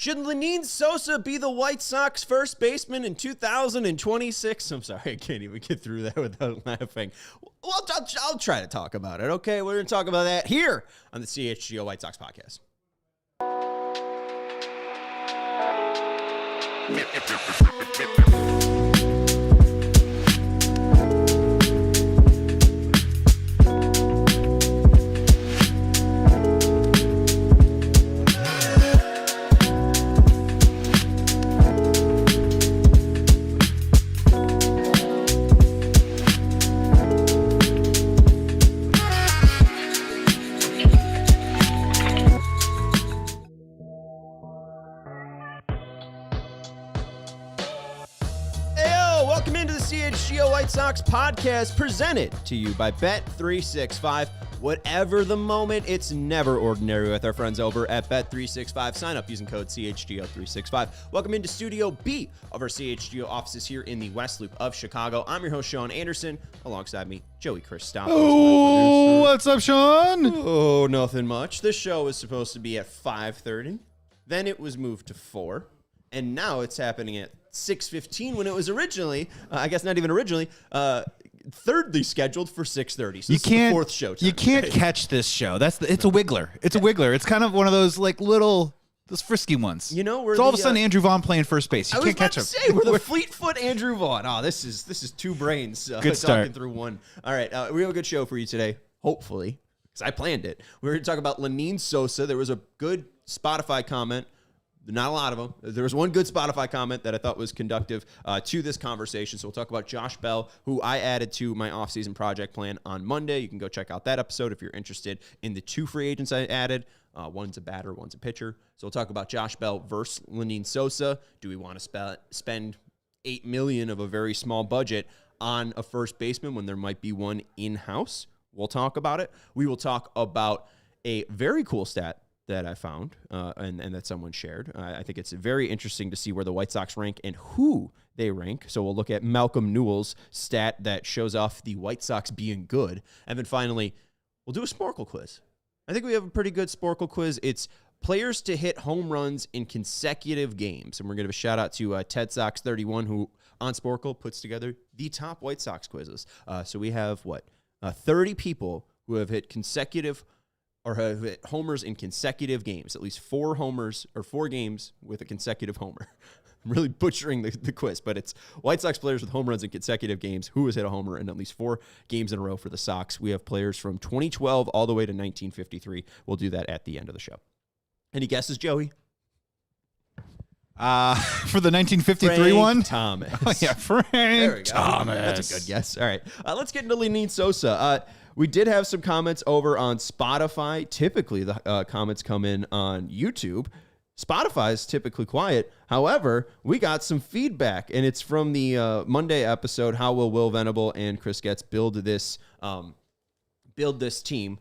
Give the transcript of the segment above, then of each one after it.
Should Lenyn Sosa be the White Sox first baseman in 2026? I'm sorry, I can't even get through that without laughing. Well, I'll try to talk about it, okay? We're going to talk about that here on the CHGO White Sox podcast. Welcome into the CHGO White Sox podcast, presented to you by Bet365. Whatever the moment, it's never ordinary with our friends over at Bet365. Sign up using code CHGO365. Welcome into Studio B of our CHGO offices here in the West Loop of Chicago. I'm your host, Sean Anderson. Alongside me, Joey Christopoulos. Oh, what's up, Sean? Oh, nothing much. This show was supposed to be at 5:30. Then it was moved to 4. And now it's happening at 6:15 when it was originally, I guess not even originally, thirdly scheduled for 6:30. So this is the fourth show time. You can't catch this show. It's a wiggler. It's a wiggler. It's kind of one of those those frisky ones. You know, it's all of a sudden Andrew Vaughn playing first base. You can't catch him. We're the Fleetfoot Andrew Vaughn. Oh, this is two brains good start. Talking through one. All right, we have a good show for you today, hopefully, because I planned it. We're going to talk about Lenyn Sosa. There was a good Spotify comment. Not a lot of them. There was one good Spotify comment that I thought was conductive to this conversation. So we'll talk about Josh Bell, who I added to my offseason project plan on Monday. You can go check out that episode if you're interested in the 2 free agents I added. One's a batter, one's a pitcher. So we'll talk about Josh Bell versus Lenyn Sosa. Do we want to spend $8 million of a very small budget on a first baseman when there might be one in-house? We'll talk about it. We will talk about a very cool stat that I found and that someone shared. I think it's very interesting to see where the White Sox rank and who they rank. So we'll look at Malcolm Newell's stat that shows off the White Sox being good. And then finally, we'll do a Sporkle quiz. I think we have a pretty good Sporkle quiz. It's players to hit home runs in consecutive games. And we're going to give a shout out to Ted Sox 31, who on Sporkle puts together the top White Sox quizzes. So we have 30 people who have hit consecutive or have hit homers in consecutive games, at least 4 homers or 4 games with a consecutive homer. I'm really butchering the quiz, but it's White Sox players with home runs in consecutive games who has hit a homer in at least 4 games in a row for the Sox. We have players from 2012 all the way to 1953. We'll do that at the end of the show. Any guesses, Joey? For the 1953 Frank one? Thomas. Oh, yeah, Frank Thomas. That's a good guess. All right, let's get into Lenyn Sosa. We did have some comments over on Spotify. Typically, the comments come in on YouTube. Spotify is typically quiet. However, we got some feedback, and it's from the Monday episode, How Will Venable and Chris Getz build this team?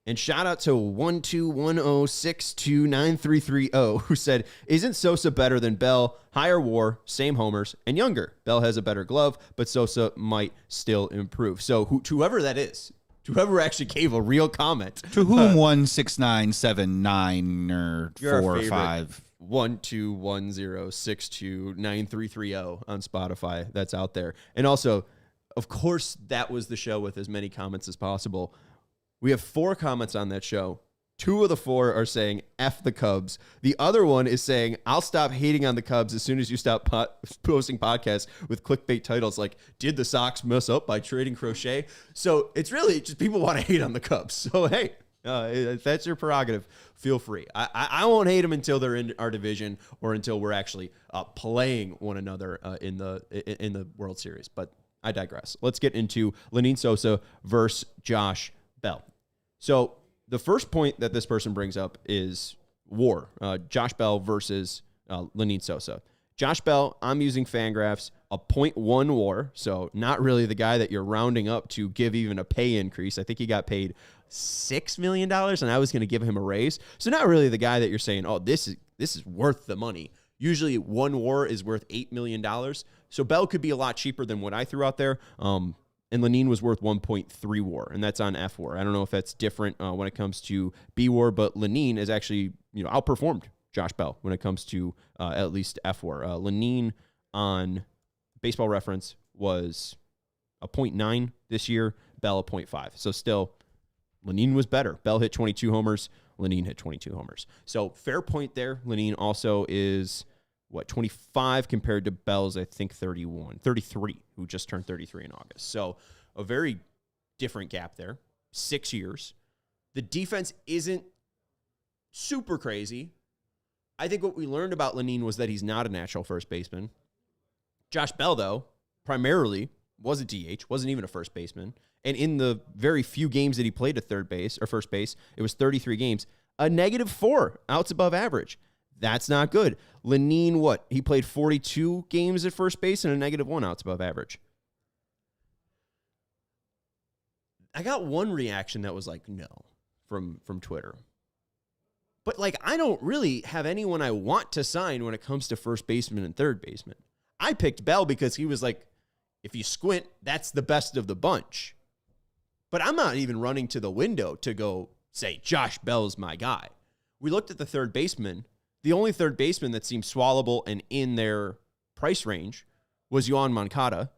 And shout out to 12106293330, who said, isn't Sosa better than Bell? Higher WAR, same homers, and younger. Bell has a better glove, but Sosa might still improve. So whoever that is, whoever actually gave a real comment. To whom 16979 or 4 or 5. 12106293330 on Spotify. That's out there. And also, of course, that was the show with as many comments as possible. We have 4 comments on that show. 2 of the 4 are saying, F the Cubs. The other one is saying, I'll stop hating on the Cubs as soon as you stop posting podcasts with clickbait titles like, did the Sox mess up by trading Crochet? So it's really just people want to hate on the Cubs. So, hey, if that's your prerogative, feel free. I won't hate them until they're in our division or until we're actually playing one another in the World Series. But I digress. Let's get into Lenyn Sosa versus Josh Bell. So the first point that this person brings up is WAR, Josh Bell versus Lenyn Sosa. Josh Bell, I'm using Fangraphs, a .1 WAR, so not really the guy that you're rounding up to give even a pay increase. I think he got paid $6 million, and I was going to give him a raise. So not really the guy that you're saying, oh, this is worth the money. Usually 1 WAR is worth $8 million. So Bell could be a lot cheaper than what I threw out there. And Lenyn was worth 1.3 WAR, and that's on F WAR. I don't know if that's different when it comes to B WAR, but Lenyn is actually outperformed Josh Bell when it comes to at least F4. Lenyn on Baseball Reference was a 0.9 this year, Bell a 0.5. So still, Lenyn was better. Bell hit 22 homers, Lenyn hit 22 homers. So fair point there. Lenyn also is, 25 compared to Bell's, I think, 33, who just turned 33 in August. So a very different gap there. 6 years. The defense isn't super crazy. I think what we learned about Lenyn was that he's not a natural first baseman. Josh Bell, though, primarily was a DH, wasn't even a first baseman. And in the very few games that he played at third base or first base, it was 33 games, a -4 outs above average. That's not good. Lenyn, he played 42 games at first base and a -1 outs above average. I got one reaction that was like, no, from Twitter. But, I don't really have anyone I want to sign when it comes to first baseman and third baseman. I picked Bell because he was like, if you squint, that's the best of the bunch. But I'm not even running to the window to go say, Josh Bell's my guy. We looked at the third baseman. The only third baseman that seemed swallowable and in their price range was Yoan Moncada.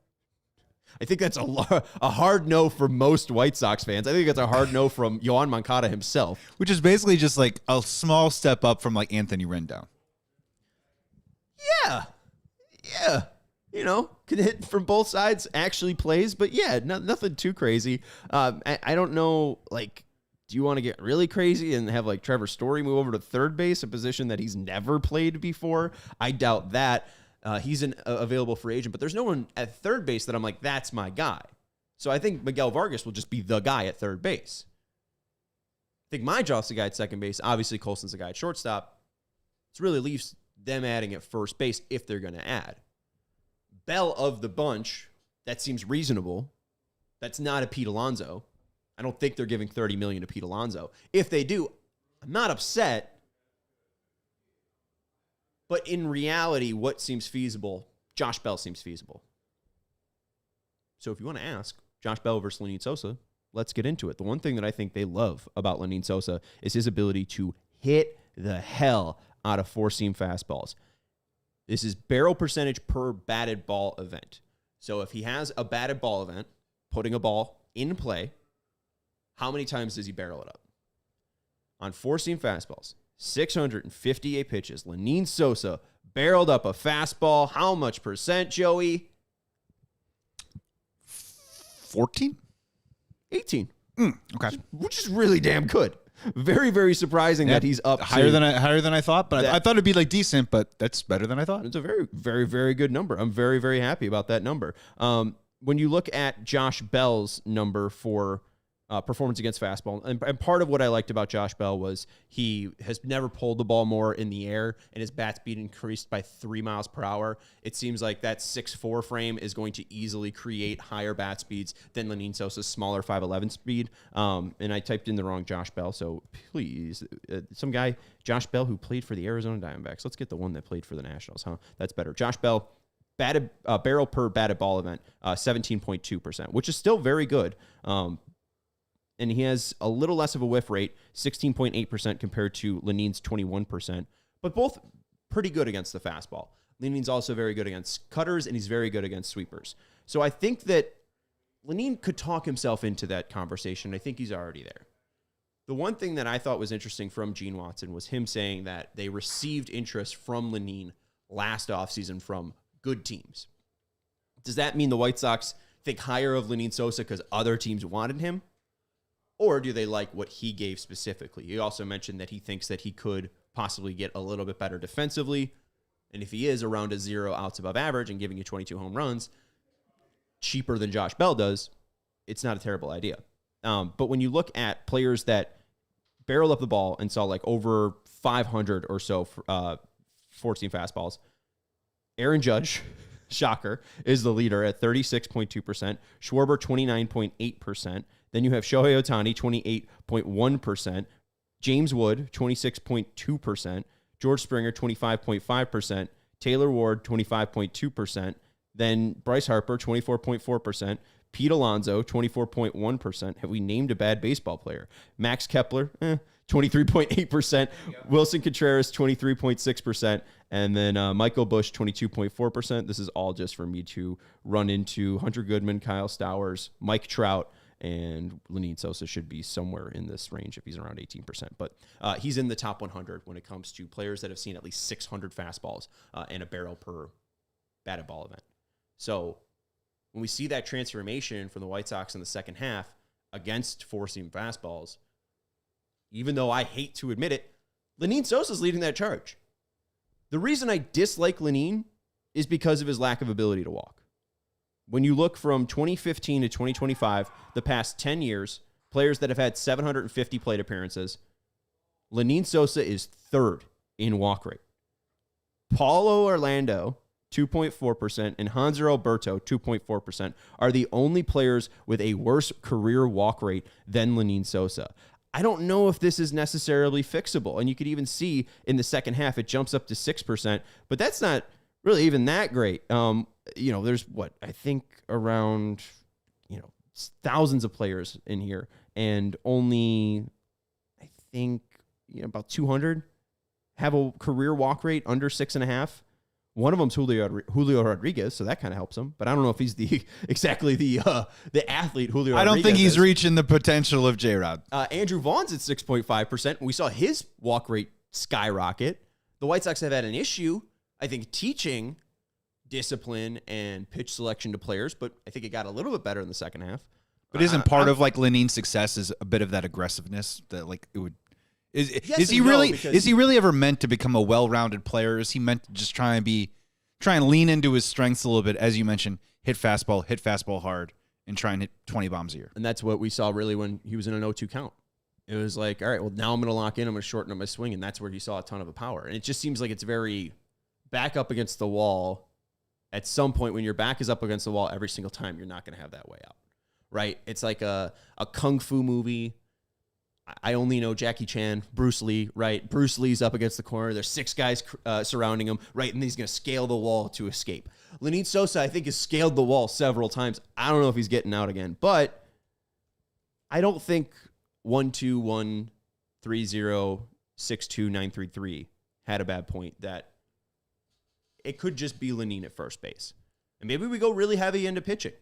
I think that's a hard no for most White Sox fans. I think that's a hard no from Yoan Moncada himself. Which is basically just like a small step up from Anthony Rendon. Yeah. Can hit from both sides, actually plays. But yeah, nothing too crazy. I don't know, do you want to get really crazy and have Trevor Story move over to third base, a position that he's never played before? I doubt that. He's an available free agent, but there's no one at third base that I'm like, that's my guy. So I think Miguel Vargas will just be the guy at third base. I think Myjov's the guy at second base. Obviously, Colson's the guy at shortstop. It really leaves them adding at first base if they're going to add. Bell of the bunch, that seems reasonable. That's not a Pete Alonso. I don't think they're giving $30 million to Pete Alonso. If they do, I'm not upset. But in reality, what seems feasible? Josh Bell seems feasible. So if you want to ask, Josh Bell versus Lenyn Sosa, let's get into it. The one thing that I think they love about Lenyn Sosa is his ability to hit the hell out of four-seam fastballs. This is barrel percentage per batted ball event. So if he has a batted ball event, putting a ball in play, how many times does he barrel it up? On four-seam fastballs, 658 pitches. Lenyn Sosa barreled up a fastball. How much percent, Joey? 14? 18. Okay. Which is really damn good. Very, very surprising that he's up higher than I thought, but I thought it'd be decent, but that's better than I thought. It's a very, very, very good number. I'm very, very happy about that number. When you look at Josh Bell's number for performance against fastball, and part of what I liked about Josh Bell was he has never pulled the ball more in the air, and his bat speed increased by 3 miles per hour. It seems like that 6'4" frame is going to easily create higher bat speeds than Lenyn Sosa's smaller 5'11" speed. And I typed in the wrong Josh Bell, so please, some guy, Josh Bell, who played for the Arizona Diamondbacks. Let's get the one that played for the Nationals, huh? That's better. Josh Bell, barrel per batted ball event, 17.2%, which is still very good. And he has a little less of a whiff rate, 16.8% compared to Lenyn's 21%, but both pretty good against the fastball. Lenyn's also very good against cutters, and he's very good against sweepers. So I think that Lenyn could talk himself into that conversation. I think he's already there. The one thing that I thought was interesting from Gene Watson was him saying that they received interest from Lenyn last offseason from good teams. Does that mean the White Sox think higher of Lenyn Sosa because other teams wanted him? Or do they like what he gave specifically? He also mentioned that he thinks that he could possibly get a little bit better defensively. And if he is around a 0 outs above average and giving you 22 home runs, cheaper than Josh Bell does, it's not a terrible idea. But when you look at players that barrel up the ball and saw over 500 or so 14 fastballs, Aaron Judge, shocker, is the leader at 36.2%. Schwarber, 29.8%. Then you have Shohei Ohtani, 28.1%. James Wood, 26.2%. George Springer, 25.5%. Taylor Ward, 25.2%. Then Bryce Harper, 24.4%. Pete Alonso, 24.1%. Have we named a bad baseball player? Max Kepler, 23.8%. Wilson Contreras, 23.6%. And then Michael Busch, 22.4%. This is all just for me to run into Hunter Goodman, Kyle Stowers, Mike Trout, and Lenyn Sosa should be somewhere in this range if he's around 18%. But he's in the top 100 when it comes to players that have seen at least 600 fastballs and a barrel per batted ball event. So when we see that transformation from the White Sox in the second half against four-seam fastballs, even though I hate to admit it, Lenyn Sosa is leading that charge. The reason I dislike Lenyn is because of his lack of ability to walk. When you look from 2015 to 2025, the past 10 years, players that have had 750 plate appearances, Lenyn Sosa is third in walk rate. Paulo Orlando, 2.4%, and Hanser Alberto, 2.4%, are the only players with a worse career walk rate than Lenyn Sosa. I don't know if this is necessarily fixable. And you could even see in the second half, it jumps up to 6%, but that's not really even that great. There's I think around, thousands of players in here, and only, I think, about 200 have a career walk rate under 6.5. One of them's Julio Rodriguez, so that kind of helps him. But I don't know if he's exactly the athlete Julio Rodriguez I don't think he's is. reaching the potential of J-Rod. Andrew Vaughn's at 6.5%. We saw his walk rate skyrocket. The White Sox have had an issue, I think, teaching discipline and pitch selection to players, but I think it got a little bit better in the second half. But isn't part of Lenyn's success is a bit of that aggressiveness that it would... Is he really ever meant to become a well-rounded player? Is he meant to just try and lean into his strengths a little bit, as you mentioned, hit fastball hard, and try and hit 20 bombs a year? And that's what we saw really when he was in an 0-2 count. It was like, all right, well, now I'm going to lock in, I'm going to shorten up my swing, and that's where he saw a ton of power. And it just seems like it's very back up against the wall. At some point, when your back is up against the wall every single time, you're not going to have that way out, right? It's like a kung fu movie. I only know Jackie Chan, Bruce Lee, right? Bruce Lee's up against the corner. There's 6 guys surrounding him, right? And he's going to scale the wall to escape. Lenyn Sosa, I think, has scaled the wall several times. I don't know if he's getting out again, but I don't think 1-2-1-3-0-6-2-9-3-3 had a bad point. That it could just be Lenyn at first base. And maybe we go really heavy into pitching.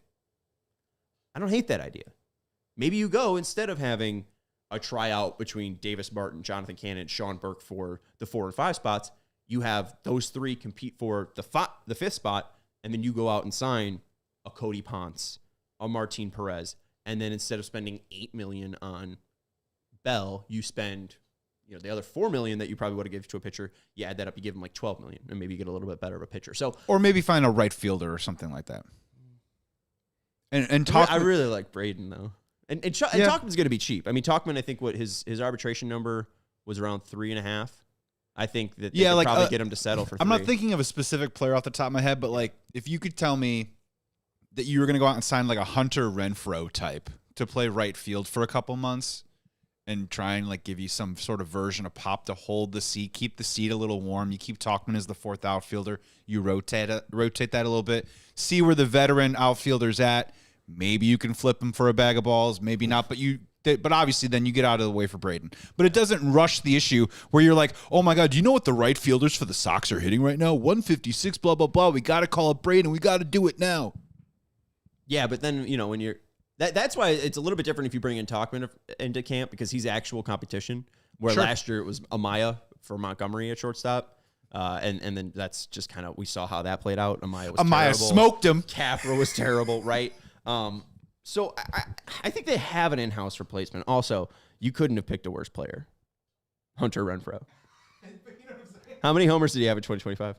I don't hate that idea. Maybe you go, instead of having a tryout between Davis Martin, Jonathan Cannon, and Sean Burke for the 4 and 5 spots, you have those 3 compete for the 5th spot, and then you go out and sign a Cody Ponce, a Martin Perez, and then instead of spending $8 million on Bell, you spend the other $4 million that you probably would have given to a pitcher. You add that up, you give him like $12 million, and maybe you get a little bit better of a pitcher. So, or maybe find a right fielder or something like that. And talk. I really like Braden though. And Tauchman's going to be cheap. I mean, Tauchman, I think his arbitration number was around 3.5. I think that they could probably get him to settle for 3. I'm not thinking of a specific player off the top of my head, but if you could tell me that you were going to go out and sign a Hunter Renfroe type to play right field for a couple months and try and give you some sort of version of pop to hold the seat, keep the seat a little warm. You keep Tauchman as the 4th outfielder. You rotate that a little bit. See where the veteran outfielder's at. Maybe you can flip him for a bag of balls, maybe not, but obviously then you get out of the way for Braden. But it doesn't rush the issue where you're like, oh my God, do you know what the right fielders for the Sox are hitting right now? 156, blah, blah, blah. We got to call up Braden. We got to do it now. Yeah, but then, when you're... That's why it's a little bit different if you bring in Tauchman into camp, because he's actual competition, where last year it was Amaya for Montgomery at shortstop. And then that's just kind of... We saw how that played out. Amaya smoked him. Capra was terrible, right? So I think they have an in-house replacement. Also, you couldn't have picked a worse player. Hunter Renfroe. How many homers did he have in 2025?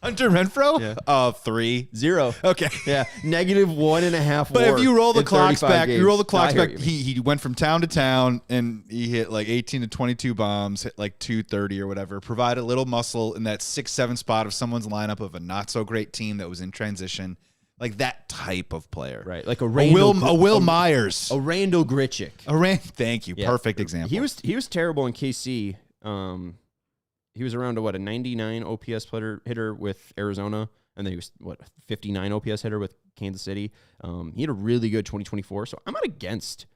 Hunter Renfroe? Yeah. 3. 0. Okay. Yeah. -1.5 But if you roll the clocks back, games. He went from town to town and he hit 18 to 22 bombs, hit 230 or whatever, provide a little muscle in that 6-7 spot of someone's lineup of a not so great team that was in transition. That type of player. Right. Like a Will Myers. A Randall Grichuk. Thank you. Yeah. Perfect example. He was terrible in KC. He was around a 99 OPS hitter with Arizona, and then he was 59 OPS hitter with Kansas City. He had a really good 2024. So I'm not against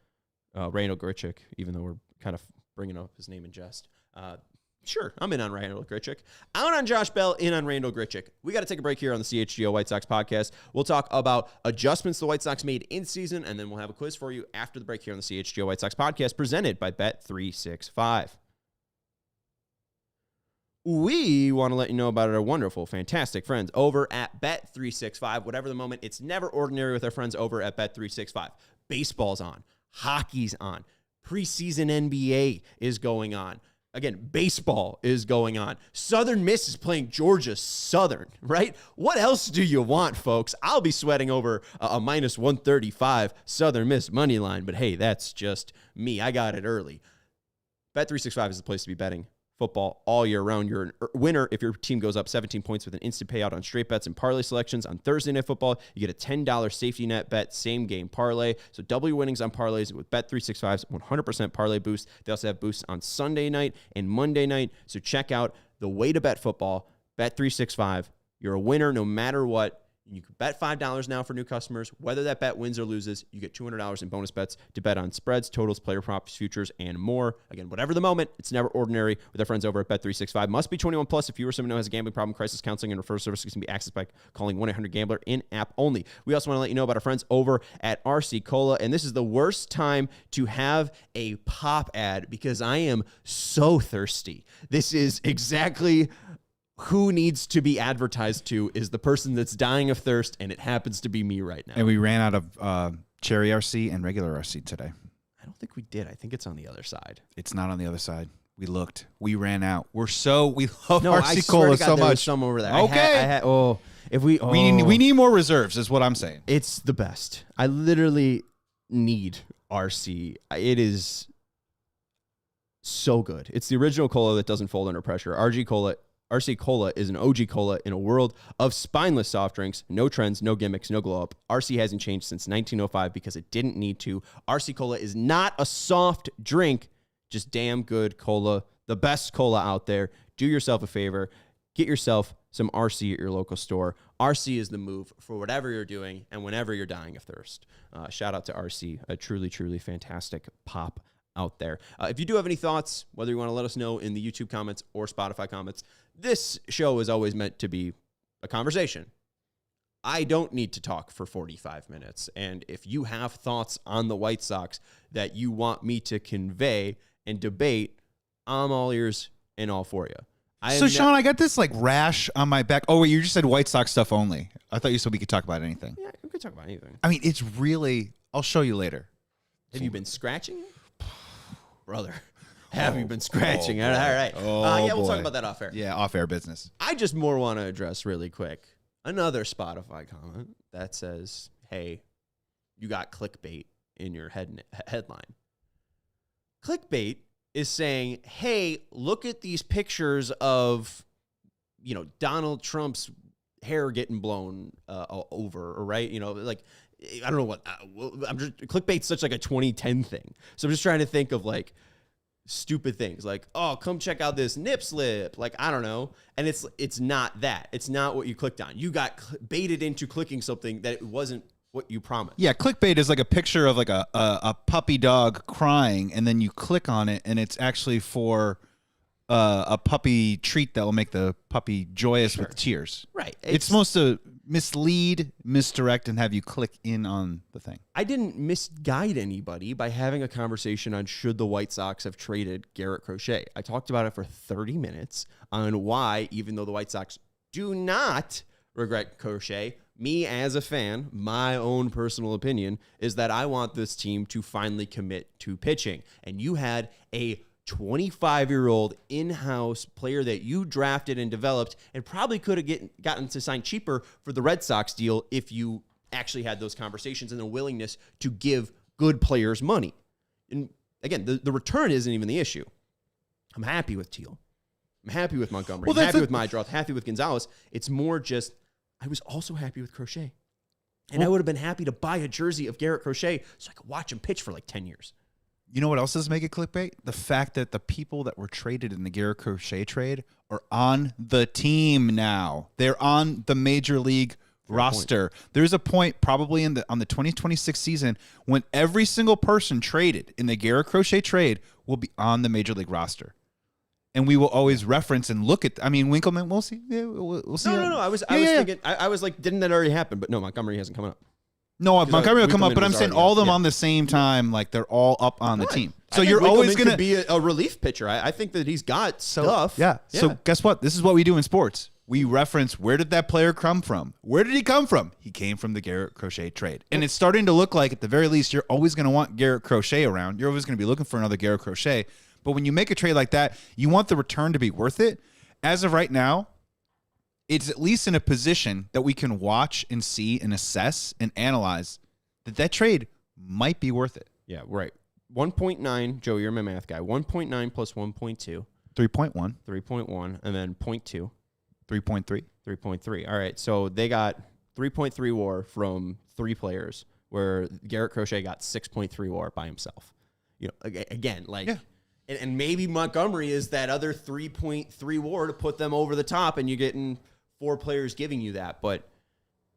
Randall Grichuk, even though we're kind of bringing up his name in jest. Sure, I'm in on Randall Grichuk. Out on Josh Bell, in on Randall Grichuk. We got to take a break here on the CHGO White Sox podcast. We'll talk about adjustments the White Sox made in season, and then we'll have a quiz for you after the break here on the CHGO White Sox podcast presented by Bet365. We want to let you know about our wonderful, fantastic friends over at Bet365. Whatever the moment, it's never ordinary with our friends over at Bet365. Baseball's on. Hockey's on. Preseason NBA is going on. Again, baseball is going on. Southern Miss is playing Georgia Southern, right? What else do you want, folks? I'll be sweating over a minus 135 Southern Miss money line, but hey, that's just me. I got it early. Bet365 is the place to be betting football all year round. You're a winner if your team goes up 17 points with an instant payout on straight bets and parlay selections. On Thursday Night Football, you get a $10 safety net bet, same game parlay. So double your winnings on parlays with Bet365's 100% parlay boost. They also have boosts on Sunday night and Monday night. So check out the way to bet football, Bet365. You're a winner no matter what. You can bet $5 now for new customers. Whether that bet wins or loses, you get $200 in bonus bets to bet on spreads, totals, player props, futures, and more. Again, whatever the moment, it's never ordinary with our friends over at Bet365. Must be 21 plus. If you or someone who has a gambling problem, crisis counseling and referral services can be accessed by calling 1-800-GAMBLER in-app only. We also want to let you know about our friends over at RC Cola, and this is the worst time to have a pop ad because I am so thirsty. This is exactly who needs to be advertised to is the person that's dying of thirst, and it happens to be me right now. And we ran out of cherry RC and regular RC today. I don't think we did. I think it's on the other side. It's not on the other side. We looked. We ran out. We love I RC Cola so there was much. some over there. Okay. We need more reserves is what I'm saying. It's the best. I literally need RC. It is so good. It's the original cola that doesn't fold under pressure. RC Cola is an OG cola in a world of spineless soft drinks. No trends, no gimmicks, no glow up. RC hasn't changed since 1905 because it didn't need to. RC Cola is not a soft drink, just damn good cola. The best cola out there. Do yourself a favor. Get yourself some RC at your local store. RC is the move for whatever you're doing and whenever you're dying of thirst. Shout out to RC, a truly, truly fantastic pop out there. If you do have any thoughts, whether you want to let us know in the YouTube comments or Spotify comments, this show is always meant to be a conversation. I don't need to talk for 45 minutes. And if you have thoughts on the White Sox that you want me to convey and debate, I'm all ears and all for you. So, Sean, I got this like rash on my back. Oh, wait, you just said White Sox stuff only. I thought you said we could talk about anything. Yeah, we could talk about anything. I mean, it's really, I'll show you later. Have you been scratching it? Brother, have you been scratching? All right. We'll talk about that off air. Yeah, off air business. I just more want to address really quick another Spotify comment that says, hey, you got clickbait in your headline. Clickbait is saying, hey, look at these pictures of, Donald Trump's hair getting blown over, right? I don't know what clickbait's such like a 2010 thing. So I'm just trying to think of like stupid things like, oh, come check out this nip slip. Like, I don't know. And it's not that. It's not what you clicked on. You got baited into clicking something that it wasn't what you promised. Yeah, clickbait is like a picture of like a puppy dog crying, and then you click on it, and it's actually for a puppy treat that will make the puppy joyous with tears. Right. It's supposed to mislead, misdirect, and have you click in on the thing. I didn't misguide anybody by having a conversation on should the White Sox have traded Garrett Crochet. I talked about it for 30 minutes on why, even though the White Sox do not regret Crochet, me as a fan, my own personal opinion is that I want this team to finally commit to pitching. And you had a 25-year-old in-house player that you drafted and developed and probably could have gotten to sign cheaper for the Red Sox deal if you actually had those conversations and the willingness to give good players money. And again, the return isn't even the issue. I'm happy with Teal. I'm happy with Montgomery. I'm happy with Mydroth. Happy with Gonzalez. It's more just I was also happy with Crochet. And I would have been happy to buy a jersey of Garrett Crochet so I could watch him pitch for like 10 years. You know what else does make it clickbait? The fact that the people that were traded in the Garrett Crochet trade are on the team now. They're on the major league roster. There's a point probably on the 2026 season when every single person traded in the Garrett Crochet trade will be on the major league roster. And we will always reference and look at. I mean, Winkleman. We'll see. Yeah, we'll see. No. I was thinking. I was like, didn't that already happen? But no, Montgomery hasn't come up. No, Montgomery will come up, but I'm saying all of them yeah. on the same time, like they're all up on the team. So you're always going gonna be a relief pitcher. I think that he's got stuff. Yeah. So guess what? This is what we do in sports. We reference where did that player come from? Where did he come from? He came from the Garrett Crochet trade. And it's starting to look like, at the very least, you're always going to want Garrett Crochet around. You're always going to be looking for another Garrett Crochet. But when you make a trade like that, you want the return to be worth it. As of right now, it's at least in a position that we can watch and see and assess and analyze that trade might be worth it. Yeah, right. 1.9, Joe, you're my math guy. 1.9 plus 1.2. 3.1. 3.1, and then 0.2. 3.3. 3.3. All right, so they got 3.3 WAR from 3 players, where Garrett Crochet got 6.3 WAR by himself. You know, again, like, yeah. and maybe Montgomery is that other 3.3 WAR to put them over the top, and you're getting 4 players giving you that. But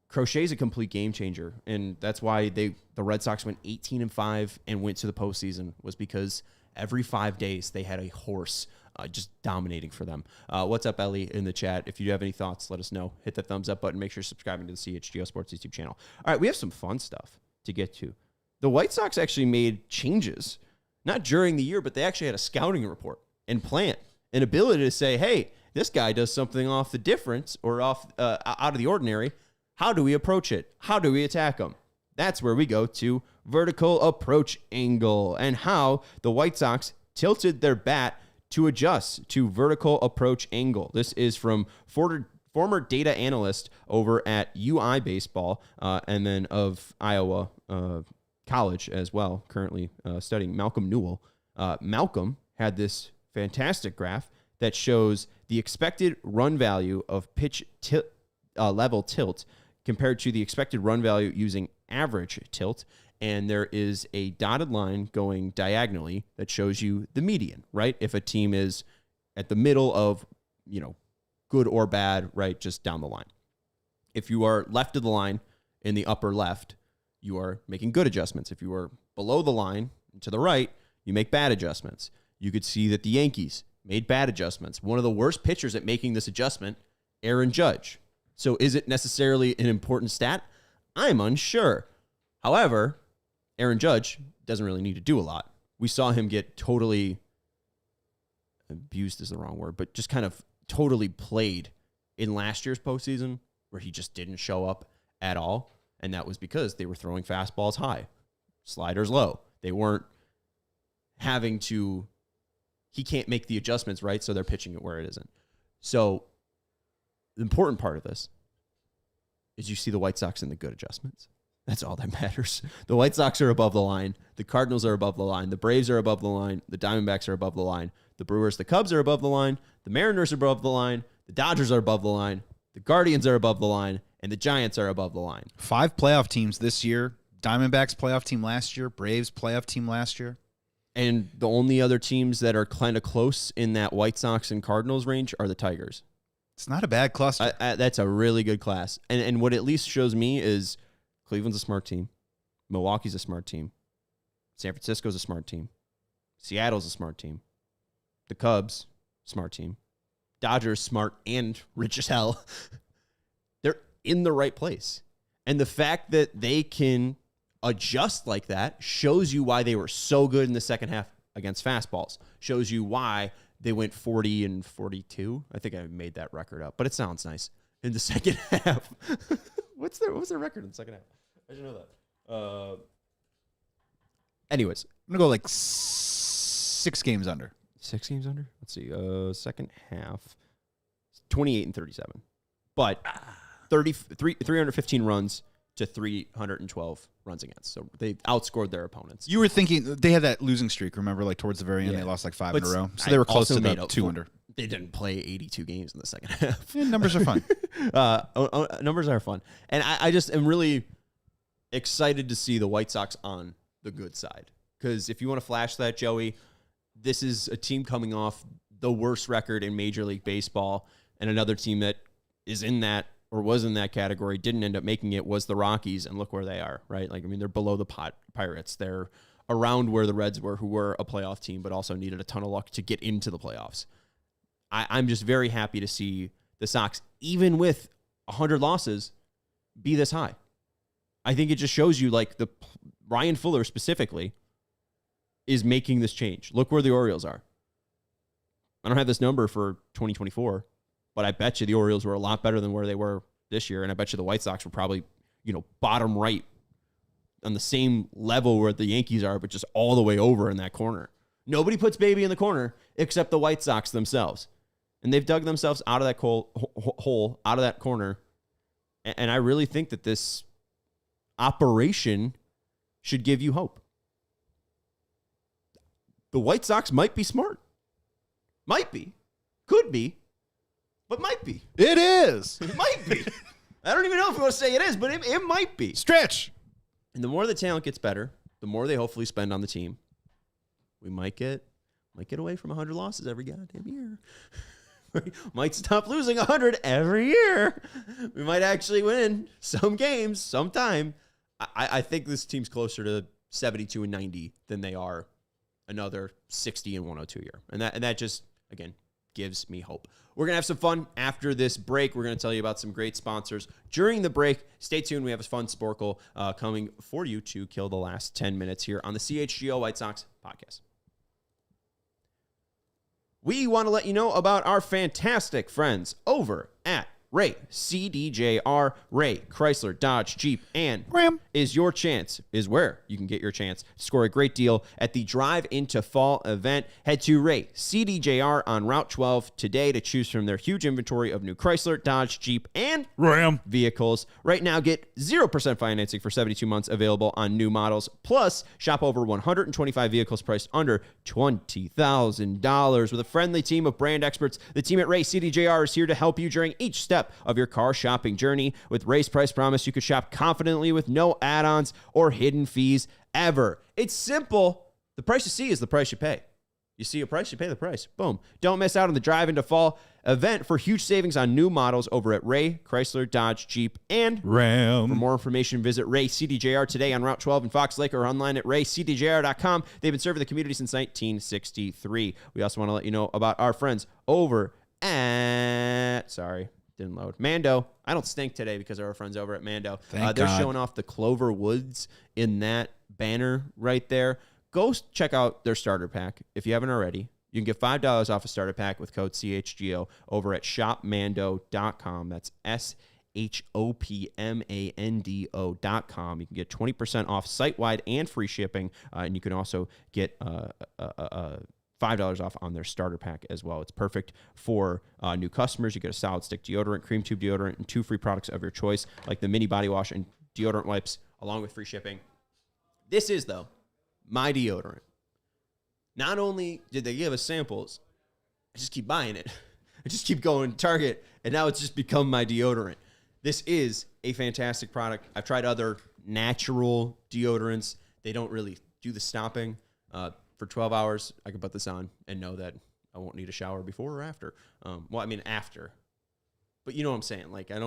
Crochet's a complete game changer, and that's why the Red Sox went 18-5 and went to the postseason, was because every 5 days they had a horse just dominating for them. What's up, Ellie, in the chat? If you have any thoughts, let us know. Hit that thumbs up button. Make sure you're subscribing to the CHGO Sports YouTube channel. All right, we have some fun stuff to get to. The White Sox actually made changes, not during the year, but they actually had a scouting report and plan, an ability to say, hey, this guy does something off the difference or off out of the ordinary. How do we approach it? How do we attack him? That's where we go to vertical approach angle and how the White Sox tilted their bat to adjust to vertical approach angle. This is from former data analyst over at UI Baseball and then of Iowa College as well, currently studying, Malcolm Newell. Malcolm had this fantastic graph that shows the expected run value of pitch level tilt compared to the expected run value using average tilt. And there is a dotted line going diagonally that shows you the median, right? If a team is at the middle of, good or bad, right, just down the line. If you are left of the line in the upper left, you are making good adjustments. If you are below the line to the right, you make bad adjustments. You could see that the Yankees made bad adjustments. One of the worst pitchers at making this adjustment, Aaron Judge. So is it necessarily an important stat? I'm unsure. However, Aaron Judge doesn't really need to do a lot. We saw him get totally abused is the wrong word, but just kind of totally played in last year's postseason where he just didn't show up at all. And that was because they were throwing fastballs high, sliders low. They weren't having to, he can't make the adjustments, right? So they're pitching it where it isn't. So the important part of this is you see the White Sox in the good adjustments. That's all that matters. The White Sox are above the line. The Cardinals are above the line. The Braves are above the line. The Diamondbacks are above the line. The Brewers, the Cubs are above the line. The Mariners are above the line. The Dodgers are above the line. The Guardians are above the line. And the Giants are above the line. 5 playoff teams this year. Diamondbacks playoff team last year. Braves playoff team last year. And the only other teams that are kind of close in that White Sox and Cardinals range are the Tigers. It's not a bad cluster. That's a really good class. And what at least shows me is Cleveland's a smart team. Milwaukee's a smart team. San Francisco's a smart team. Seattle's a smart team. The Cubs, smart team. Dodgers, smart and rich as hell. They're in the right place. And the fact that they can adjust like that shows you why they were so good in the second half against fastballs. Shows you why they went 40-42. I think I made that record up, but it sounds nice. In the second half. What was their record in the second half? I should know that. Anyways, I'm going to go 6 games under. 6 games under? Let's see. Second half, 28-37. But 315 runs to 312 runs against. So they outscored their opponents. You were thinking they had that losing streak, remember? Towards the very end, they lost 5 in a row. So they were close to the 2 under. They didn't play 82 games in the second half. Yeah, numbers are fun. Numbers are fun. And I just am really excited to see the White Sox on the good side. Because if you want to flash that, Joey, this is a team coming off the worst record in Major League Baseball and another team that is in that or was in that category, didn't end up making it, was the Rockies, and look where they are, right? Like, I mean, they're below the Pirates. They're around where the Reds were, who were a playoff team, but also needed a ton of luck to get into the playoffs. I'm just very happy to see the Sox, even with 100 losses, be this high. I think it just shows you, like, the Ryan Fuller specifically is making this change. Look where the Orioles are. I don't have this number for 2024, but I bet you the Orioles were a lot better than where they were this year, and I bet you the White Sox were probably, bottom right on the same level where the Yankees are, but just all the way over in that corner. Nobody puts baby in the corner except the White Sox themselves. And they've dug themselves out of that hole, out of that corner. And I really think that this operation should give you hope. The White Sox might be smart. Might be. Could be. But might be. It is. It might be. I don't even know if we want to say it is, but it might be. Stretch. And the more the talent gets better, the more they hopefully spend on the team. We might get away from 100 losses every goddamn year. We might stop losing 100 every year. We might actually win some games sometime. I think this team's closer to 72 and 90 than they are another 60 and 102 year. And that just, again, gives me hope. We're going to have some fun after this break. We're going to tell you about some great sponsors during the break. Stay tuned. We have a fun Sporkle coming for you to kill the last 10 minutes here on the CHGO White Sox podcast. We want to let you know about our fantastic friends over at Ray CDJR, Ray Chrysler Dodge Jeep, and Ram is where you can get your chance to score a great deal at the Drive into Fall event. Head to Ray CDJR on Route 12 today to choose from their huge inventory of new Chrysler, Dodge, Jeep, and Ram vehicles. Right now, get 0% financing for 72 months available on new models. Plus, shop over 125 vehicles priced under $20,000 with a friendly team of brand experts. The team at Ray CDJR is here to help you during each step of your car shopping journey. With Ray's Price Promise, you can shop confidently with no add-ons or hidden fees ever. It's simple. The price you see is the price you pay. You see a price, you pay the price. Boom. Don't miss out on the Drive into Fall event for huge savings on new models over at Ray Chrysler Dodge Jeep and Ram. For more information, visit Ray CDJR today on Route 12 in Fox Lake or online at raycdjr.com. They've been serving the community since 1963. We also want to let you know about our friends over at... Didn't load. Mando. I don't stink today because of our friends over at Mando. They're showing off the Clover Woods in that banner right there. Go check out their starter pack if you haven't already. You can get $5 off a starter pack with code CHGO over at shopmando.com. That's SHOPMANDO.com. You can get 20% off site-wide and free shipping, and you can also get $5 off on their starter pack as well. It's perfect for new customers. You get a solid stick deodorant, cream tube deodorant, and 2 free products of your choice, like the mini body wash and deodorant wipes, along with free shipping. This is, though, my deodorant. Not only did they give us samples, I just keep buying it. I just keep going to Target, and now it's just become my deodorant. This is a fantastic product. I've tried other natural deodorants. They don't really do the stopping. For 12 hours, I can put this on and know that I won't need a shower before or after. After. But you know what I'm saying? Like, I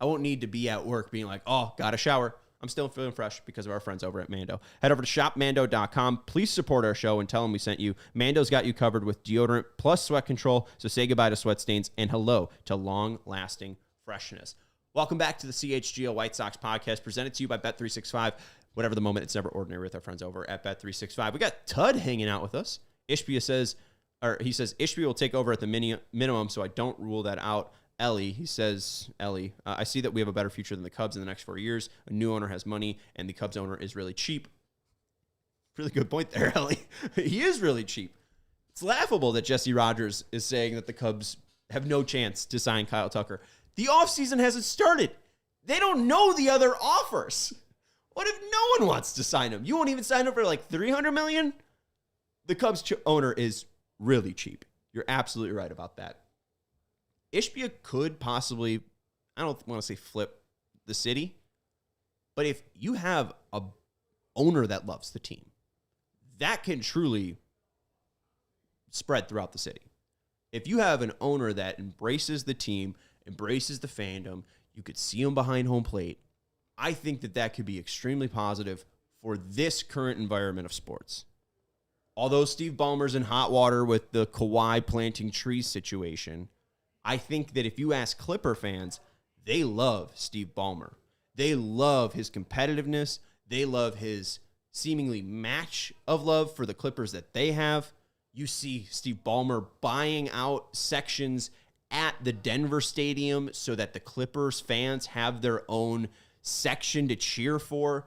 won't need to be at work being like, oh, got a shower. I'm still feeling fresh because of our friends over at Mando. Head over to shopmando.com. Please support our show and tell them we sent you. Mando's got you covered with deodorant plus sweat control. So say goodbye to sweat stains and hello to long-lasting freshness. Welcome back to the CHGO White Sox podcast, presented to you by Bet365. Whatever the moment, it's never ordinary with our friends over at Bet365. We got Tud hanging out with us. Ishbia says Ishbia will take over at the minimum, so I don't rule that out. Ellie, I see that we have a better future than the Cubs in the next 4 years. A new owner has money, and the Cubs owner is really cheap. Really good point there, Ellie. He is really cheap. It's laughable that Jesse Rogers is saying that the Cubs have no chance to sign Kyle Tucker. The offseason hasn't started. They don't know the other offers. What if no one wants to sign him? You won't even sign him for like $300 million? The Cubs owner is really cheap. You're absolutely right about that. Ishbia could possibly, I don't want to say flip the city, but if you have a owner that loves the team, that can truly spread throughout the city. If you have an owner that embraces the team, embraces the fandom, You could see him behind home plate. I think that could be extremely positive for this current environment of sports. Although Steve Ballmer's in hot water with the Kawhi planting trees situation, I think that if you ask Clipper fans, they love Steve Ballmer. They love his competitiveness. They love his seemingly match of love for the Clippers that they have. You see Steve Ballmer buying out sections at the Denver Stadium so that the Clippers fans have their own section to cheer for.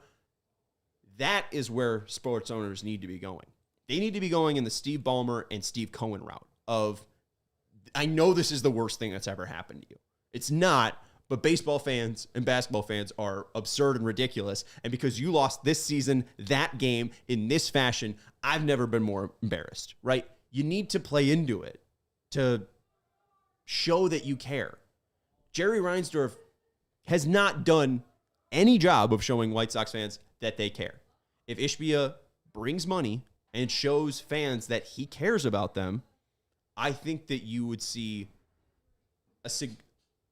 That is where sports owners need to be going. They need to be going in the Steve Ballmer and Steve Cohen route of, I know this is the worst thing that's ever happened to you. It's not, but baseball fans and basketball fans are absurd and ridiculous. And because you lost this season, that game, in this fashion, I've never been more embarrassed, right? You need to play into it to show that you care. Jerry Reinsdorf has not done any job of showing White Sox fans that they care. If Ishbia brings money and shows fans that he cares about them, I think that you would see a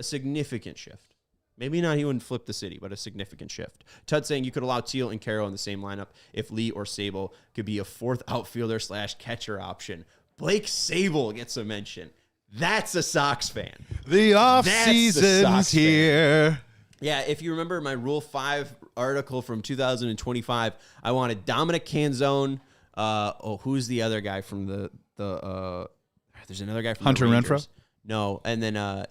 significant shift. Maybe not he wouldn't flip the city, but a significant shift. Tud saying you could allow Teal and Carroll in the same lineup if Lee or Sable could be a fourth outfielder / catcher option. Blake Sable gets a mention. That's a Sox fan. The off-season's here. Fan. Yeah, if you remember my Rule 5 article from 2025, I wanted Dominic Canzone. Who's the other guy from the there's another guy from Hunter the Rangers. Renfroe? No, and then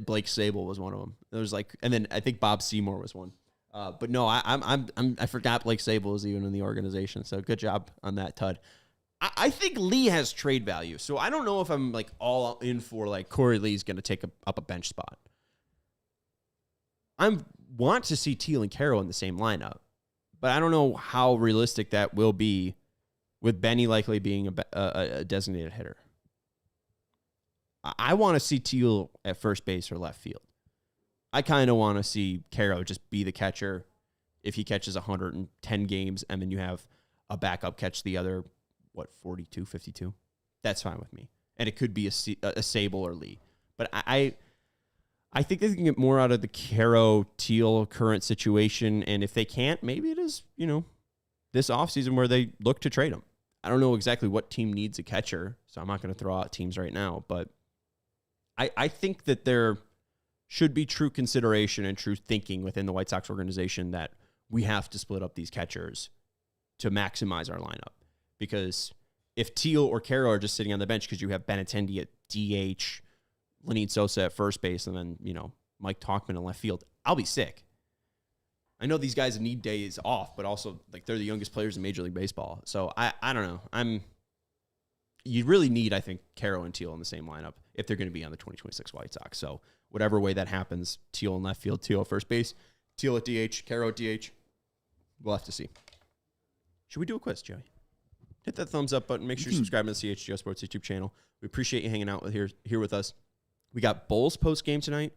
Blake Sable was one of them. There was and then I think Bob Seymour was one. But no, I forgot Blake Sable was even in the organization. So good job on that, Tud. I think Lee has trade value, so I don't know if I'm all in for Corey Lee's going to take up a bench spot. I want to see Teal and Carroll in the same lineup, but I don't know how realistic that will be with Benny likely being a designated hitter. I want to see Teal at first base or left field. I kind of want to see Carroll just be the catcher if he catches 110 games, and then you have a backup catch the other 42, 52. That's fine with me. And it could be a Sable or Lee. But I think they can get more out of the Carroll-Teal current situation. And if they can't, maybe it is, this offseason where they look to trade him. I don't know exactly what team needs a catcher, so I'm not going to throw out teams right now. But I think that there should be true consideration and true thinking within the White Sox organization that we have to split up these catchers to maximize our lineup. Because if Teal or Carroll are just sitting on the bench because you have Benintendi at DH, Lenyn Sosa at first base, and then, Mike Tauchman in left field, I'll be sick. I know these guys need days off, but also they're the youngest players in Major League Baseball. So I don't know. You really need, I think, Carroll and Teal in the same lineup if they're going to be on the 2026 White Sox. So whatever way that happens, Teal in left field, Teal at first base, Teal at DH, Carroll at DH, we'll have to see. Should we do a quiz, Joey? Hit that thumbs up button. Make sure you subscribe to the CHGO Sports YouTube channel. We appreciate you hanging out here with us. We got Bulls post game tonight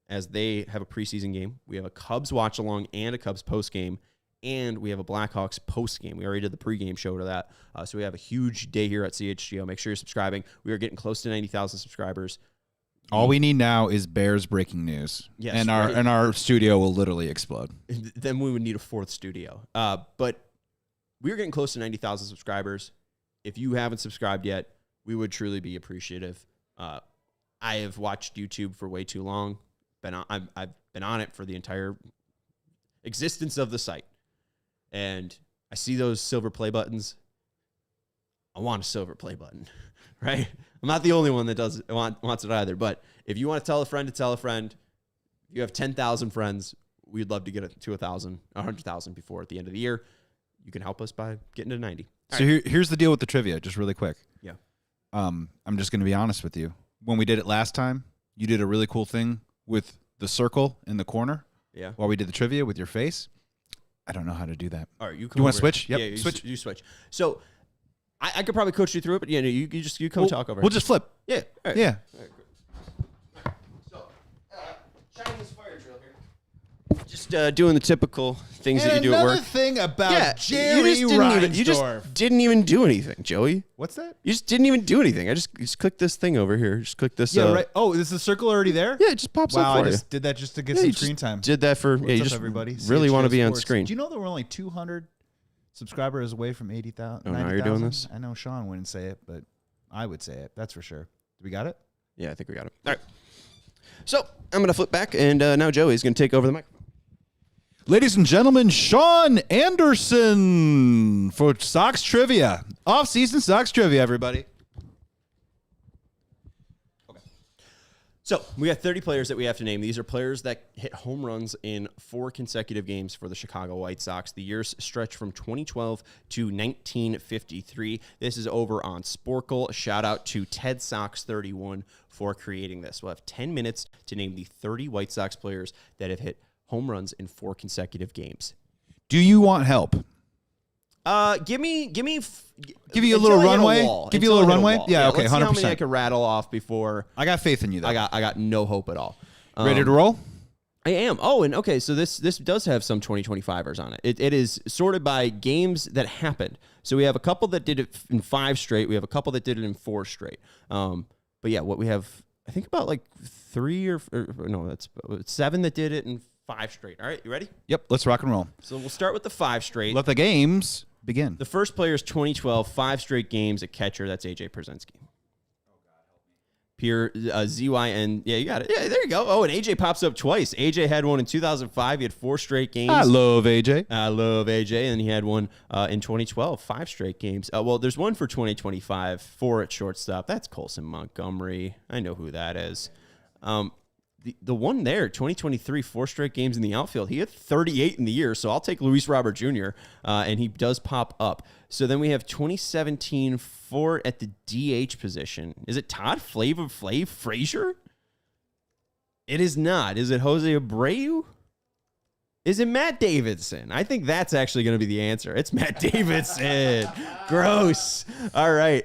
as they have a preseason game. We have a Cubs watch along and a Cubs post game, and we have a Blackhawks post game. We already did the pregame show to that, so we have a huge day here at CHGO. Make sure you're subscribing. We are getting close to 90,000 subscribers. All we need now is Bears breaking news. Yes, and our studio will literally explode. Then we would need a fourth studio. But we're getting close to 90,000 subscribers. If you haven't subscribed yet, we would truly be appreciative. I have watched YouTube for way too long. I've been on it for the entire existence of the site. And I see those silver play buttons. I want a silver play button, right? I'm not the only one that wants it either. But if you want to tell a friend to tell a friend, if you have 10,000 friends, we'd love to get it to 100,000 before at the end of the year. You can help us by getting to 90. So here's the deal with the trivia, just really quick. Yeah. I'm just going to be honest with you. When we did it last time, you did a really cool thing with the circle in the corner. Yeah. While we did the trivia with your face. I don't know how to do that. All right, you want to switch? Yep. Yeah, you switch. You switch. So I could probably coach you through it, but you come talk over. We'll just flip. Yeah. All right. Yeah. All right, so Chinese fire drill here. Just doing the typical things that you do at Another work. thing about Yeah, Jerry you Reinsdorf. just didn't even do anything, Joey. What's that? You just didn't even do anything. I just click this thing over here. Just click this. Yeah, right. Oh, is the circle already there? Yeah, it just pops Wow, up I for just did that just to get you. some You screen just time. did that for What's you up, just everybody? really want to CHGO be on Sports. screen. Do you know that we're only 200 subscribers away from 80,000? Oh, now you're doing this? I know Sean wouldn't say it, but I would say it. That's for sure. Do we got it? Yeah, I think we got it. All right. So I'm gonna flip back, and now Joey's gonna take over the mic. Ladies and gentlemen, Sean Anderson for Sox Trivia. Off-season Sox Trivia, everybody. So we got 30 players that we have to name. These are players that hit home runs in 4 consecutive games for the Chicago White Sox. The years stretch from 2012 to 1953. This is over on Sporkle. Shout out to Ted Sox31 for creating this. We'll have 10 minutes to name the 30 White Sox players that have hit home runs in 4 consecutive games. Do you want help? Give you a little runway? Give you a little runway? Yeah, okay, let's see how many 100%. I can rattle off before. I got faith in you, though. I got no hope at all. Ready to roll? I am. Oh, and okay, so this does have some 2025ers on it. It is sorted by games that happened. So we have a couple that did it in 5 straight. We have a couple that did it in 4 straight. But yeah, what we have, I think about like 3 or no, that's 7 that did it in 5 straight. All right, you ready? Yep, let's rock and roll. So we'll start with the 5 straight. Let the games begin. The first player is 2012, 5 straight games at catcher. That's AJ Pierzynski. Pierre ZYN. Yeah, you got it. Yeah, there you go. Oh, and AJ pops up twice. AJ had one in 2005. He had 4 straight games. I love AJ. I love AJ. And he had one in 2012, 5 straight games. Well, there's one for 2025, 4 at shortstop. That's Colson Montgomery. I know who that is. The one there, 2023, 4 straight games in the outfield. He had 38 in the year, so I'll take Luis Robert Jr., and he does pop up. So then we have 2017, 4 at the DH position. Is it Todd Flav Frazier? It is not. Is it Jose Abreu? Is it Matt Davidson? I think that's actually going to be the answer. It's Matt Davidson. Gross. All right.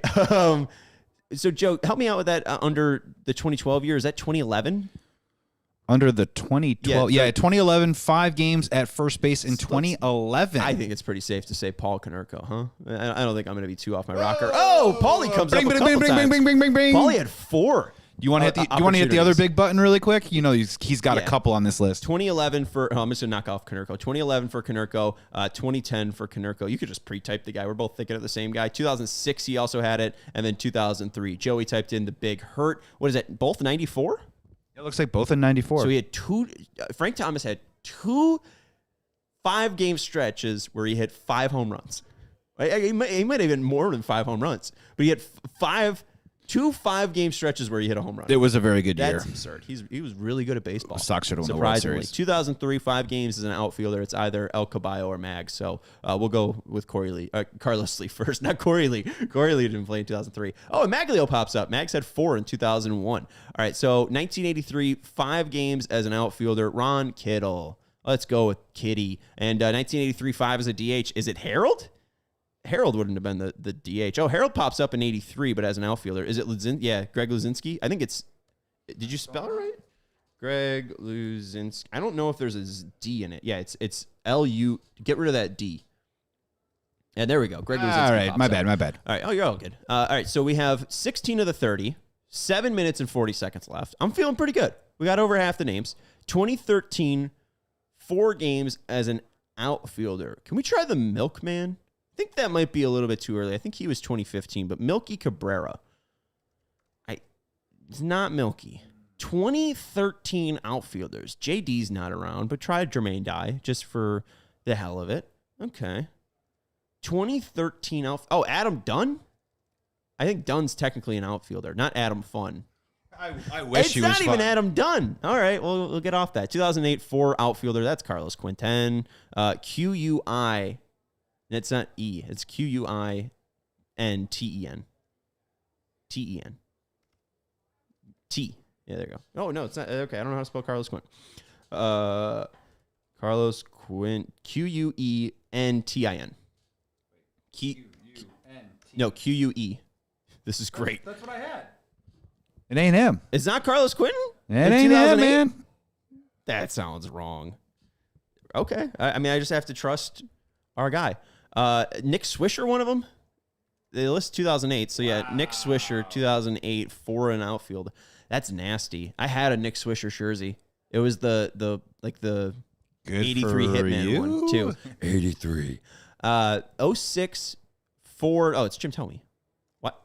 So, Joe, help me out with that under the 2012 year. Is that 2011? Under the 2012. Yeah, 2011, 5 games at first base in 2011. I think it's pretty safe to say Paul Konerko, huh? I don't think I'm going to be too off my rocker. Oh, Paulie comes up a couple times. Paulie had 4. You want to hit the other big button really quick? You know he's got a couple on this list. 2011 for I'm just gonna knock off Konerko. 2011 for Konerko. 2010 for Konerko. You could just pre-type the guy. We're both thinking of the same guy. 2006 he also had it, and then 2003 Joey typed in the big hurt. What is that? Both 94? It looks like both in 94. So he had 2. Frank Thomas had 2 5-game stretches where he hit 5 home runs. He might have even more than 5 home runs, but he had 2 5-game stretches where he hit a home run. It was a very good year. That's absurd. He was really good at baseball. Sox should have won the World Surprisingly, Series. 2003, 5 games as an outfielder. It's either El Caballo or Mags. So we'll go with Carlos Lee first. Not Corey Lee. Corey Lee didn't play in 2003. Oh, and Maglio pops up. Mags had 4 in 2001. All right, so 1983, 5 games as an outfielder. Ron Kittle. Let's go with Kitty. And 1983, 5 as a DH. Is it Harold? Harold wouldn't have been the DH. Oh, Harold pops up in 83, but as an outfielder. Is it Greg Luzinski? I think it's... Did you spell it right? Greg Luzinski. I don't know if there's a D in it. Yeah, it's L-U... Get rid of that D. And there we go. Greg Luzinski. All right, my bad. All right. Oh, you're all good. All right, so we have 16 of the 30, 7 minutes and 40 seconds left. I'm feeling pretty good. We got over half the names. 2013, 4 games as an outfielder. Can we try the Milkman? I think that might be a little bit too early. I think he was 2015, but Milky Cabrera. It's not Milky. 2013 outfielders. JD's not around, but try Jermaine Dye just for the hell of it. Okay. 2013 Oh, Adam Dunn? I think Dunn's technically an outfielder, not Adam Funn. I wish he was It's not even Adam Dunn. All right, well, we'll get off that. 2008 4 outfielder. That's Carlos Quinten. QUI. It's not E. It's QUINTEN. TEN. T. Yeah, there you go. Oh, no, it's not. Okay, I don't know how to spell Carlos Quint. Carlos Quint. QUENTIN. No, QUE. This is great. That's what I had. It ain't him. It's not Carlos Quinton? It ain't him, man. That sounds wrong. Okay. I mean, I just have to trust our guy. Nick Swisher, one of them. They list 2008. So, yeah, Nick Swisher, 2008, for an outfield. That's nasty. I had a Nick Swisher jersey. It was the Good 83 Hitman one, too. 83. 06, 4. Oh, it's Jim Tomey. What?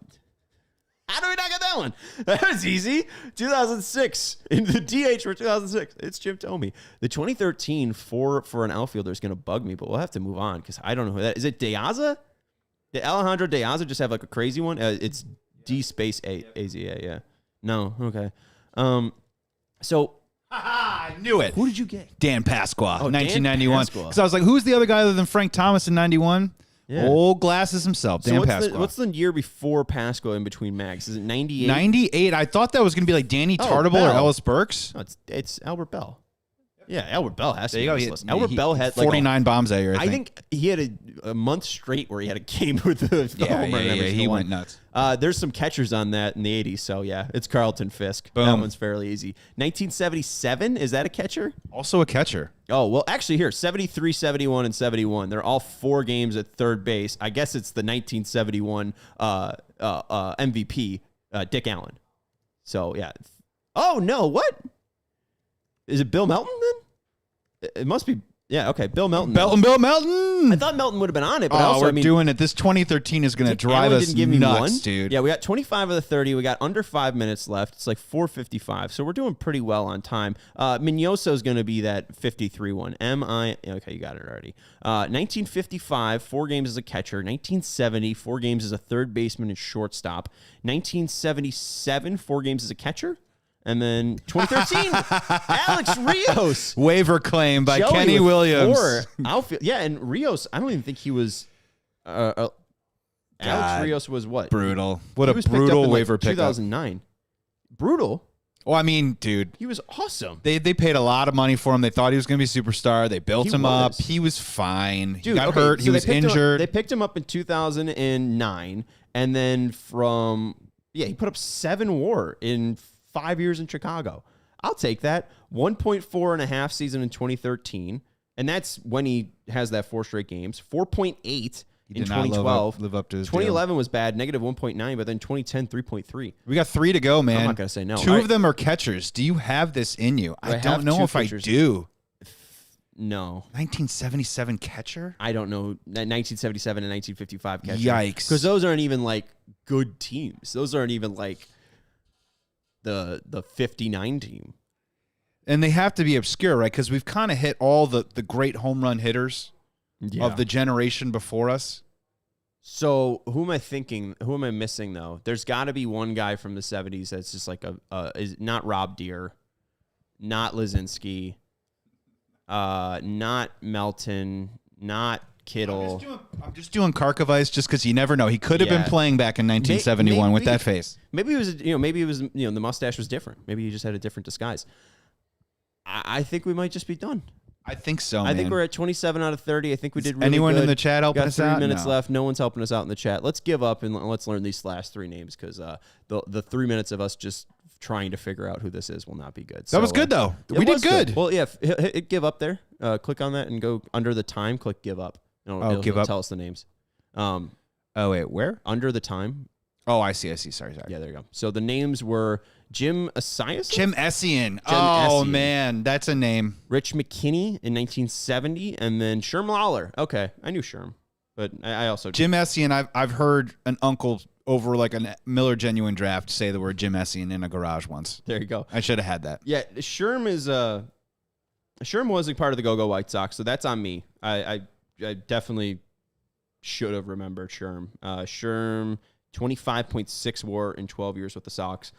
How do we not get that one? That was easy. 2006. In the DH for 2006. It's Jim Tomey. The 2013 for an outfielder is going to bug me, but we'll have to move on because I don't know who that is. It Deaza? Did Alejandro Deaza just have like a crazy one? It's D space A-Z-A, yeah. No, okay. So I knew it. who did you get? Dan Pasqua, Oh, 1991. Dan Pasqua. Because I was like, who's the other guy other than Frank Thomas in 91? Yeah. Old glasses himself, Dan So Pasqua. what's the year before Pasqua in between mags? Is it 98? 98. I thought that was going to be like Danny Tartable or Bell. Ellis Burks. No, it's Albert Bell. Yeah, Albert Bell has to There be you on go. this list. Albert Bell had like 49 bombs that year, I think he had a month straight where he had a game with the home run numbers. he went nuts. There's some catchers on that in the 80s, so yeah, it's Carlton Fisk. Boom. That one's fairly easy. 1977, is that a catcher? Also a catcher. Oh, well, actually here, 73, 71, and 71. They're all 4 games at third base. I guess it's the 1971 MVP, Dick Allen. So, yeah. Oh, no, what? Is it Bill Melton then? It must be. Yeah, okay. Bill Melton. Bill Melton. I thought Melton would have been on it, but also, we're I mean, doing it. This 2013 is going to drive Allen us didn't give me nuts, one. dude. Yeah, we got 25 of the 30. We got under 5 minutes left. It's like 4:55, so we're doing pretty well on time. Mignoso is going to be that 53 one. Okay, you got it already. 1955, 4 games as a catcher. 1970, 4 games as a third baseman and shortstop. 1977, 4 games as a catcher. And then 2013, Alex Rios. Waiver claim by Joey Kenny with Williams. 4 outfield. Yeah, and Rios, I don't even think he was. Alex Rios was what? Brutal. What He a was picked up brutal in, waiver like, pickup. 2009. Brutal. Well, I mean, dude, He was awesome. they paid a lot of money for him. They thought he was going to be a superstar. They built He him up. was. He was fine. He Dude, got okay, hurt. so He they was picked him up- injured. They picked him up in 2009, and then he put up 7 WAR in 5 years in Chicago. I'll take that. 1.4 and a half season in 2013, and that's when he has that 4 straight games. 4.8 in did not 2012. live up to his 2011 was bad, negative 1.9, but then 2010, 3.3. We got 3 to go, man. I'm not gonna say no. 2 All of right. them are catchers. Do you have this in you? I have don't know 2 if I catchers. do. No. 1977 catcher? I don't know. 1977 and 1955 catcher. Yikes. Because those aren't even like good teams. Those aren't even like the 59 team. And they have to be obscure, right? Because we've kind of hit all the great home run hitters of the generation before us. So who am I thinking? Who am I missing though? There's got to be one guy from the 70s that's just like is not Rob Deere, not Lizinski, not Melton, not Kittle. I'm just doing Karkovice just because you never know. He could have been Yeah. playing back in 1971 with Maybe- that face. Maybe it was the mustache was different. Maybe he just had a different disguise. I think we might just be done. I think so, I think man. we're at 27 out of 30. I think we did really Anyone good. in the chat helping Got us 3 out? minutes No. left. No one's helping us out in the chat. Let's give up and let's learn these last 3 names because the 3 minutes of us just trying to figure out who this is will not be good. That was good, though. It We did was good. Well, yeah, hit give up there. Click on that and go under the time. Click give up. It'll give up. Tell us the names. Oh, wait, where? Under the time. Oh, I see. Sorry. Yeah, there you go. So the names were Jim Esiason, Jim Essien. Essien. Man, that's a name. Rich McKinney in 1970, and then Sherm Lawler. Okay, I knew Sherm, but I also Jim Essien, I've heard an uncle over like a Miller Genuine Draft say the word Jim Essien in a garage once. There you go. I should have had that. Yeah, Sherm was a part of the CHGO White Sox, so that's on me. I definitely should have remembered Sherm. Sherm, 25.6 WAR in 12 years with the Sox.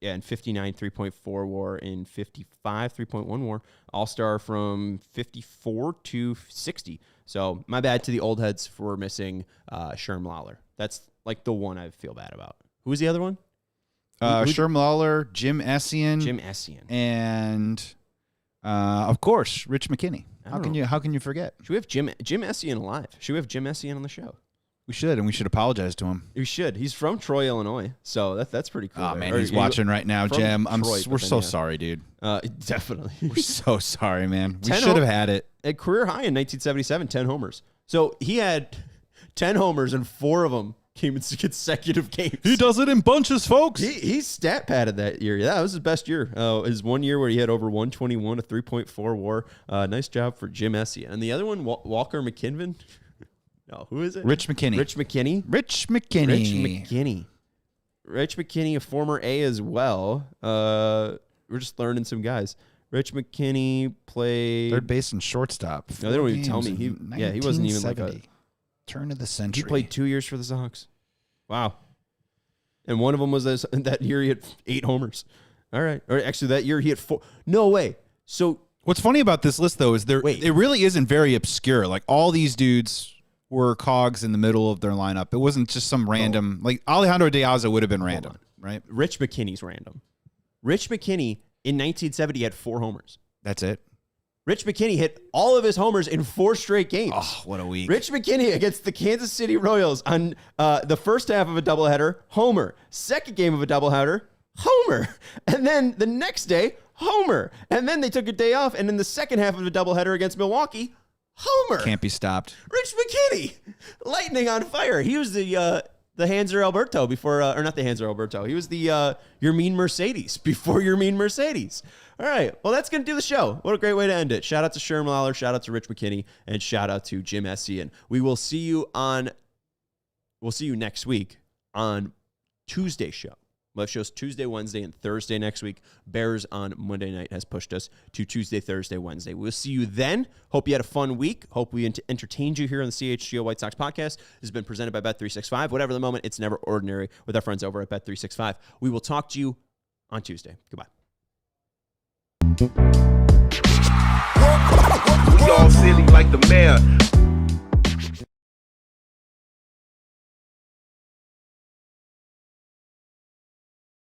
In 59, 3.4 WAR in 55, 3.1 WAR. All-star from 54 to 60. So my bad to the old heads for missing Sherm Lawler. That's like the one I feel bad about. Who was the other one? Sherm Lawler, Jim Essien, Jim Essien. and of course Rich McKinney. How can you forget? Should we have Jim Essien alive? Should we have Jim Essien on the show? We should, and we should apologize to him. You should. He's from Troy, Illinois, so that's pretty cool. Oh, there. man, Or he's watching right now, from Jim. Detroit, We're but then, so yeah. sorry, dude. Definitely. We're so sorry, man. We 10 should have had it. At career high in 1977, 10 homers. So he had 10 homers, and 4 of them came in consecutive games. He does it in bunches, folks. He stat padded that year. Yeah, that was his best year. His one year where he had over 121, a 3.4 WAR. Nice job for Jim Essien. And the other one, Walker McKinnon. No, who is it? Rich McKinney. Rich McKinney. Rich McKinney. Rich McKinney. Rich McKinney, a former A as well. We're just learning some guys. Rich McKinney played Third base and shortstop. No, they don't even tell Games me. in He wasn't even like a 1970. Turn of the century. He played 2 years for the Sox. Wow. And one of them was that year he had 8 homers. All right. Or actually, that year he had 4. No way. So what's funny about this list, though, is it really isn't very obscure. Like, all these dudes were cogs in the middle of their lineup. It wasn't just some random, like Alejandro De Aza would have been random, right? Rich McKinney's random. Rich McKinney in 1970 had 4 homers. That's it. Rich McKinney hit all of his homers in 4 straight games. Oh, what a week. Rich McKinney against the Kansas City Royals on the first half of a doubleheader, homer. Second game of a doubleheader, homer. And then the next day, homer. And then they took a day off, and in the second half of a doubleheader against Milwaukee, homer. Can't be stopped. Rich McKinney, lightning on fire. He was the Hanser Alberto before, or not the Hanser Alberto. He was the Your Mean Mercedes before Your Mean Mercedes. All right, well, that's going to do the show. What a great way to end it. Shout out to Sherm Lawler, shout out to Rich McKinney, and shout out to Jim Essien. We'll see you next week on Tuesday's show. We'll have shows Tuesday, Wednesday, and Thursday next week. Bears on Monday night has pushed us to Tuesday, Thursday, Wednesday. We'll see you then. Hope you had a fun week. Hope we entertained you here on the CHGO White Sox podcast. This has been presented by Bet365. Whatever the moment, it's never ordinary with our friends over at Bet365. We will talk to you on Tuesday. Goodbye. We all silly like the mayor.